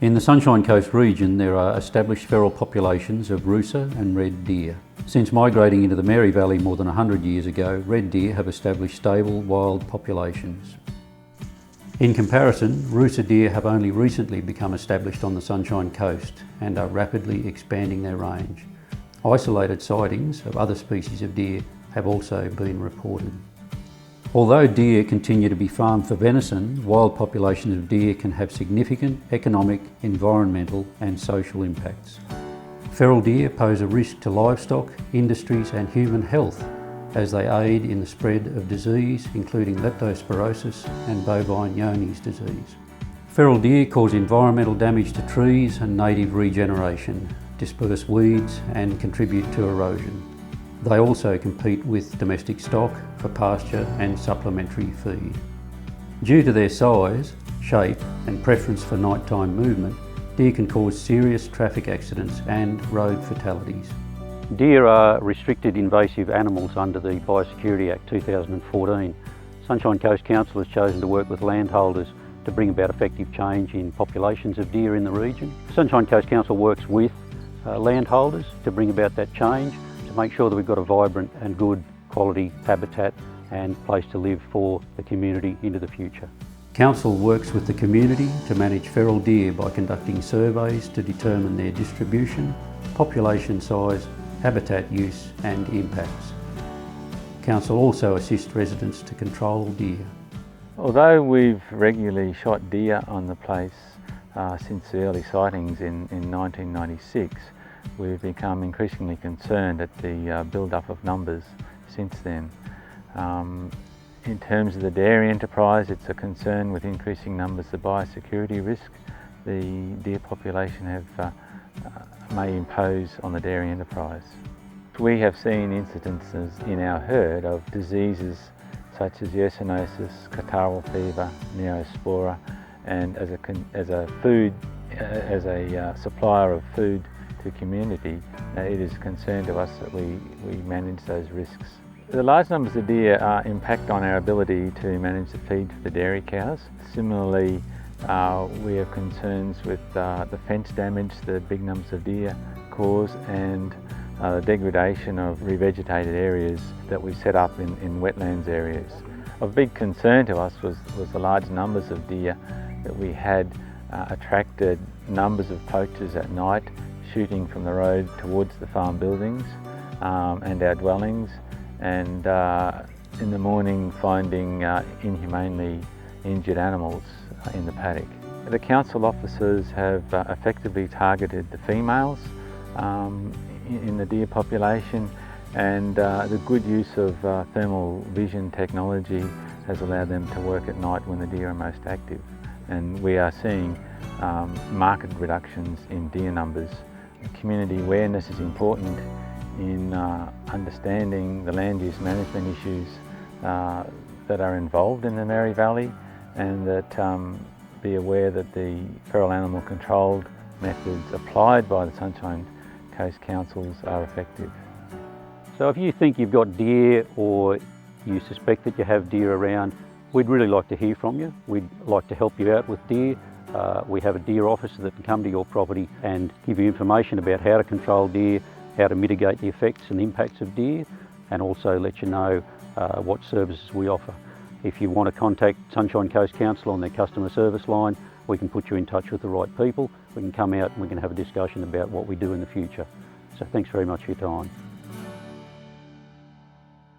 In the Sunshine Coast region, there are established feral populations of rusa and red deer. Since migrating into the Mary Valley more than 100 years ago, red deer have established stable wild populations. In comparison, rusa deer have only recently become established on the Sunshine Coast and are rapidly expanding their range. Isolated sightings of other species of deer have also been reported. Although deer continue to be farmed for venison, wild populations of deer can have significant economic, environmental and social impacts. Feral deer pose a risk to livestock, industries and human health as they aid in the spread of disease including leptospirosis and bovine Johne's disease. Feral deer cause environmental damage to trees and native regeneration, disperse weeds and contribute to erosion. They also compete with domestic stock for pasture and supplementary feed. Due to their size, shape and preference for nighttime movement, deer can cause serious traffic accidents and road fatalities. Deer are restricted invasive animals under the Biosecurity Act 2014. Sunshine Coast Council has chosen to work with landholders to bring about effective change in populations of deer in the region. Sunshine Coast Council works with landholders to bring about that change, to make sure that we've got a vibrant and good quality habitat and place to live for the community into the future. Council works with the community to manage feral deer by conducting surveys to determine their distribution, population size, habitat use and impacts. Council also assists residents to control deer. Although we've regularly shot deer on the place since the early sightings in 1996, we've become increasingly concerned at the build-up of numbers since then. In terms of the dairy enterprise, it's a concern with increasing numbers of biosecurity risk the deer population may impose on the dairy enterprise. We have seen incidences in our herd of diseases such as yersiniosis, catarrhal fever, neospora, and as a supplier of food to the community, it is a concern to us that we manage those risks. The large numbers of deer impact on our ability to manage the feed for the dairy cows. Similarly, we have concerns with the fence damage the big numbers of deer cause and the degradation of revegetated areas that we set up in wetlands areas. Of big concern to us was the large numbers of deer that we had attracted numbers of poachers at night shooting from the road towards the farm buildings and our dwellings, and in the morning finding inhumanely injured animals in the paddock. The council officers have effectively targeted the females in the deer population, and the good use of thermal vision technology has allowed them to work at night when the deer are most active. And we are seeing marked reductions in deer numbers. Community awareness is important in understanding the land use management issues that are involved in the Mary Valley, and that be aware that the feral animal controlled methods applied by the Sunshine Coast Councils are effective. So if you think you've got deer or you suspect that you have deer around, we'd really like to hear from you. We'd like to help you out with deer. We have a deer officer that can come to your property and give you information about how to control deer, how to mitigate the effects and impacts of deer, and also let you know what services we offer. If you want to contact Sunshine Coast Council on their customer service line, we can put you in touch with the right people. We can come out and we can have a discussion about what we do in the future. So thanks very much for your time.